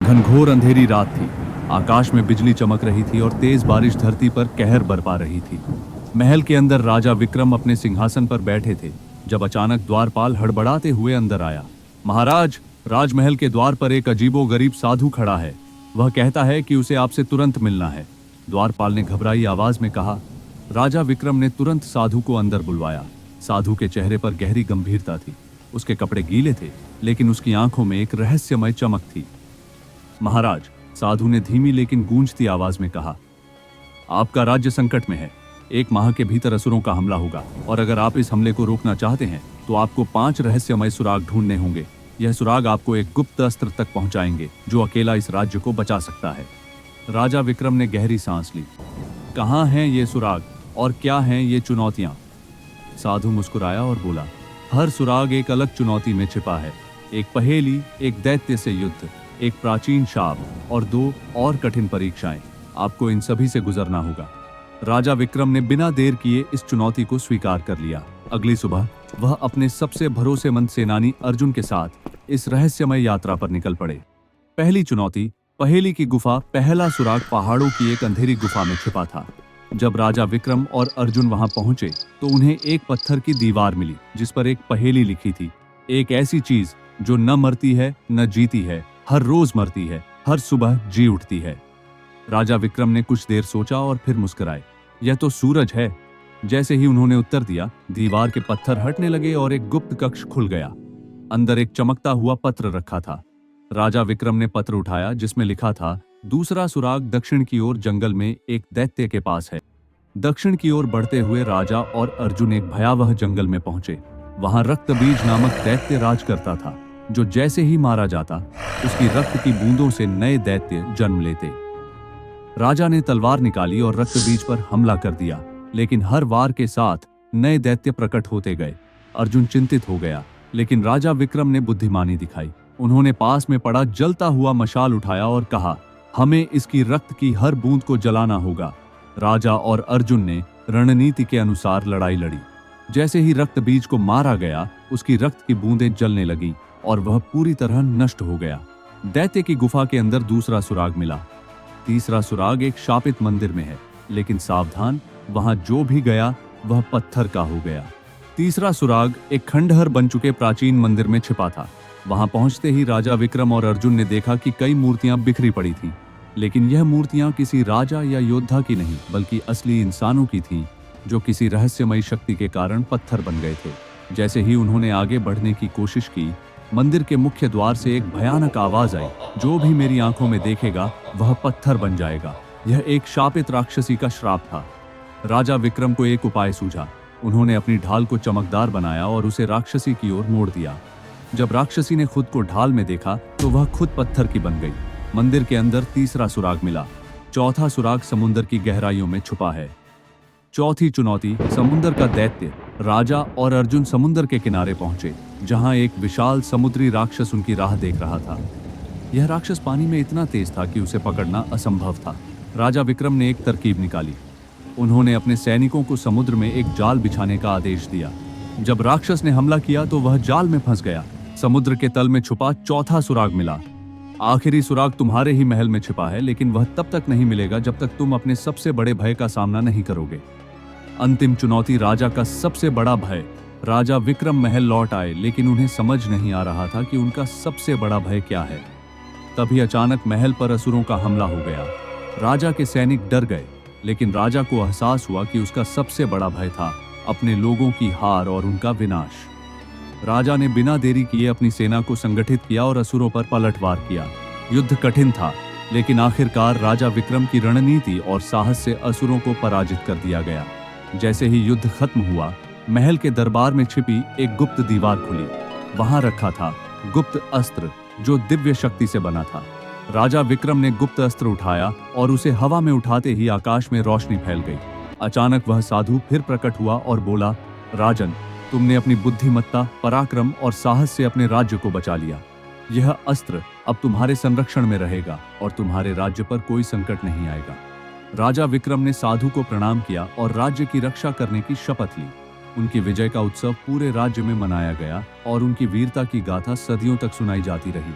घनघोर अंधेरी रात थी। आकाश में बिजली चमक रही थी और तेज बारिश धरती पर कहर बरपा रही थी। महल के अंदर राजा विक्रम अपने सिंहासन पर बैठे थे जब अचानक द्वारपाल हड़बड़ाते हुए अंदर आया। महाराज, राजमहल के द्वार पर एक अजीबोगरीब साधु खड़ा है। वह कहता है कि उसे आपसे तुरंत मिलना है। द्वारपाल ने घबराई आवाज में कहा। राजा विक्रम ने तुरंत साधु को अंदर बुलवाया। साधु के चेहरे पर गहरी गंभीरता थी। उसके कपड़े गीले थे, लेकिन उसकी आंखों में एक रहस्यमय चमक थी। महाराज, साधु ने धीमी लेकिन गूंजती आवाज में कहा, आपका राज्य संकट में है। 1 माह के भीतर असुरों का हमला होगा और अगर आप इस हमले को रोकना चाहते हैं तो आपको 5 रहस्यमय सुराग ढूंढने होंगे। यह सुराग आपको एक गुप्त अस्त्र तक पहुंचाएंगे जो अकेला इस राज्य को बचा सकता है। राजा विक्रम ने गहरी सांस ली। कहाँ हैं ये सुराग और क्या हैं ये चुनौतियां? साधु मुस्कुराया और बोला, हर सुराग एक अलग चुनौती में छिपा है। एक पहेली, एक दैत्य से युद्ध, एक प्राचीन शाप और 2 और कठिन परीक्षाएं। आपको इन सभी से गुजरना होगा। राजा विक्रम ने बिना देर किए इस चुनौती को स्वीकार कर लिया। अगली सुबह वह अपने सबसे भरोसेमंद सेनानी अर्जुन के साथ इस रहस्यमय यात्रा पर निकल पड़े। पहली चुनौती, पहेली की गुफा। पहला सुराग पहाड़ों की एक अंधेरी गुफा में छिपा था। जब राजा विक्रम और अर्जुन वहां पहुंचे तो उन्हें एक पत्थर की दीवार मिली जिस पर एक पहेली लिखी थी। एक ऐसी चीज जो न मरती है न जीती है, हर रोज मरती है, हर सुबह जी उठती है। राजा विक्रम ने कुछ देर सोचा और फिर मुस्कुराए। यह तो सूरज है। जैसे ही उन्होंने उत्तर दिया, दीवार के पत्थर हटने लगे और एक गुप्त कक्ष खुल गया। अंदर एक चमकता हुआ पत्र रखा था। राजा विक्रम ने पत्र उठाया जिसमें लिखा था, दूसरा सुराग दक्षिण की ओर जंगल में एक दैत्य के पास है। दक्षिण की ओर बढ़ते हुए राजा और अर्जुन एक भयावह जंगल में पहुंचे। वहां रक्तबीज नामक दैत्य राज करता था, जो जैसे ही मारा जाता उसकी रक्त की बूंदों से नए दैत्य जन्म लेते। राजा ने तलवार निकाली और रक्तबीज पर हमला कर दिया, लेकिन हर वार के साथ नए दैत्य प्रकट होते गए। अर्जुन चिंतित हो गया, लेकिन राजा विक्रम ने बुद्धिमानी दिखाई। उन्होंने पास में पड़ा जलता हुआ मशाल उठाया और कहा, हमें इसकी रक्त की हर बूंद को जलाना होगा। राजा और अर्जुन ने रणनीति के अनुसार लड़ाई लड़ी। जैसे ही रक्त बीज को मारा गया, उसकी रक्त की बूंदें जलने लगीं और वह पूरी तरह नष्ट हो गया। दैत्य की गुफा के अंदर दूसरा सुराग मिला। तीसरा सुराग एक शापित मंदिर में है, लेकिन सावधान, वहां जो भी गया वह पत्थर का हो गया। तीसरा सुराग एक खंडहर बन चुके प्राचीन मंदिर में छिपा था। वहां पहुंचते ही राजा विक्रम और अर्जुन ने देखा कि कई मूर्तियां बिखरी पड़ी थीं, लेकिन यह मूर्तियां किसी राजा या योद्धा की नहीं बल्कि असली इंसानों की थीं, जो किसी रहस्यमयी शक्ति के कारण पत्थर बन गए थे। जैसे ही उन्होंने आगे बढ़ने की कोशिश की, मंदिर के मुख्य द्वार से एक भयानक आवाज आई, जो भी मेरी आंखों में देखेगा वह पत्थर बन जाएगा। यह एक शापित राक्षसी का श्राप था। राजा विक्रम को एक उपाय सूझा। उन्होंने अपनी ढाल को चमकदार बनाया और उसे राक्षसी की ओर मोड़ दिया। जब राक्षसी ने खुद को ढाल में देखा तो वह खुद पत्थर की बन गई। मंदिर के अंदर तीसरा सुराग मिला। चौथा सुराग समुद्र की गहराइयों में छुपा है। चौथी चुनौती, समुद्र का दैत्य। राजा और अर्जुन समुद्र के किनारे पहुंचे, जहां एक विशाल समुद्री राक्षस उनकी राह देख रहा था। यह राक्षस पानी में इतना तेज था कि उसे पकड़ना असंभव था। राजा विक्रम ने एक तरकीब निकाली। उन्होंने अपने सैनिकों को समुद्र में एक जाल बिछाने का आदेश दिया। जब राक्षस ने हमला किया तो वह जाल में फंस गया। समुद्र के तल में छुपा चौथा सुराग मिला। आखिरी सुराग तुम्हारे ही महल में छिपा है, लेकिन वह तब तक नहीं मिलेगा जब तक तुम अपने सबसे बड़े भय का सामना नहीं करोगे। अंतिम चुनौती, राजा का सबसे बड़ा भय। राजा विक्रम महल लौट आए, लेकिन उन्हें समझ नहीं आ रहा था कि उनका सबसे बड़ा भय क्या है। तभी अचानक महल पर असुरों का हमला हो गया। राजा के सैनिक डर गए, लेकिन राजा को एहसास हुआ कि उसका सबसे बड़ा भय था अपने लोगों की हार और उनका विनाश। राजा ने बिना देरी किए अपनी सेना को संगठित किया और असुरों पर पलटवार किया। युद्ध कठिन था, लेकिन आखिरकार राजा विक्रम की रणनीति और साहस से असुरों को पराजित कर दिया गया। जैसे ही युद्ध खत्म हुआ, महल के दरबार में छिपी एक गुप्त दीवार खुली। वहां रखा था गुप्त अस्त्र, जो दिव्य शक्ति से बना था। राजा विक्रम ने गुप्त अस्त्र उठाया और उसे हवा में उठाते ही आकाश में रोशनी फैल गई। अचानक वह साधु फिर प्रकट हुआ और बोला, राजन, तुमने अपनी बुद्धिमत्ता, पराक्रम और साहस से अपने राज्य को बचा लिया। यह अस्त्र अब तुम्हारे संरक्षण में रहेगा और तुम्हारे राज्य पर कोई संकट नहीं आएगा। राजा विक्रम ने साधु को प्रणाम किया और राज्य की रक्षा करने की शपथ ली। उनकी विजय का उत्सव पूरे राज्य में मनाया गया और उनकी वीरता की गाथा सदियों तक सुनाई जाती रही।